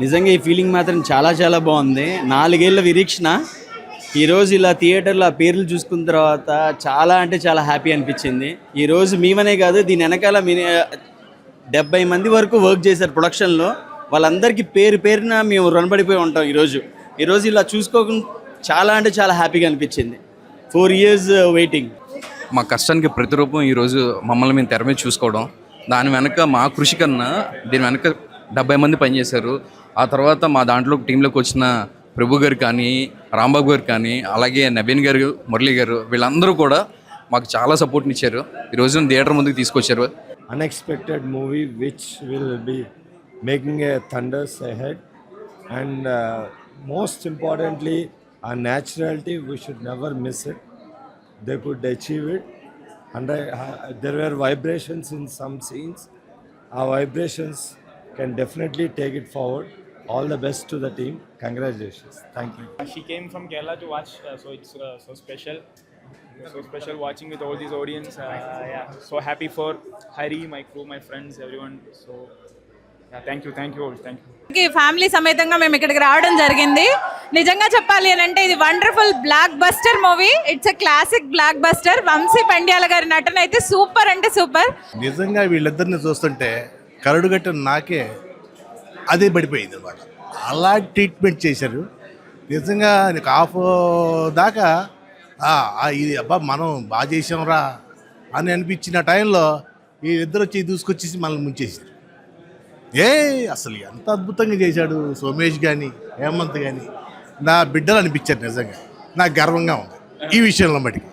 నిజంగా ఈ ఫీలింగ్ మాత్రం చాలా చాలా బాగుంది. 4 ఏళ్ల నిరీక్షణ ఈరోజు ఇలా థియేటర్లో ఆ పేర్లు చూసుకున్న తర్వాత చాలా అంటే చాలా హ్యాపీ అనిపించింది. ఈరోజు మేమనే కాదు, దీని వెనకాల 70 మంది వరకు వర్క్ చేశారు ప్రొడక్షన్లో. వాళ్ళందరికీ పేరు పేరున మేము రుణపడిపోయి ఉంటాం. ఈరోజు ఇలా చూసుకోకుండా చాలా అంటే చాలా హ్యాపీగా అనిపించింది. 4 years వెయిటింగ్. మా కష్టానికి ప్రతిరూపం ఈరోజు మమ్మల్ని మేము తెర మీద చూసుకోవడం. దాని వెనక మా కృషి కన్నా దీని వెనక 70 మంది పనిచేశారు. ఆ తర్వాత మా దాంట్లో టీంలోకి వచ్చిన ప్రభు గారు కానీ, రాంబాబు గారు కానీ, అలాగే నవీన్ గారు, మురళి గారు, వీళ్ళందరూ కూడా మాకు చాలా సపోర్ట్ని ఇచ్చారు. ఈరోజు థియేటర్ ముందుకు తీసుకొచ్చారు. Unexpected movie which will be making a thunders ahead, and most importantly, our naturality, we should never miss it. They could achieve it, and there were vibrations in some scenes. Our vibrations can definitely take it forward. All the best to the team. Congratulations. Thank you. She came from Kerala to watch, so it's so special. So special watching with all these audience. Yeah, so happy for Hari, my crew, my friends, everyone. So yeah, thank you all. Thank you. Family సమేతంగా మేము ఇక్కడికి రావడం జరిగింది. నిజంగా చెప్పాలి అని అంటే ఇది wonderful blockbuster movie. It's a classic blockbuster. Vamshi Pandyala గారి నటన అయితే సూపర్ అంటే సూపర్. నిజంగా వీళ్ళిద్దరిని చూస్తుంటే కరడుగట్టిన నాకే అదే పడిపోయింది అనమాట. అలా ట్రీట్మెంట్ చేశారు. నిజంగా నీకు హాఫ్ దాకా ఇది అబ్బా మనం బాగా చేసాంరా అని అనిపించిన టైంలో వీళ్ళిద్దరు వచ్చి దూసుకొచ్చేసి మనల్ని ముంచేసారు. అసలు ఎంత అద్భుతంగా చేశాడు సోమేష్ కానీ, హేమంత్ కానీ. నా బిడ్డలు అనిపించారు. నిజంగా నాకు గర్వంగా ఉంది ఈ విషయంలో మటుకు.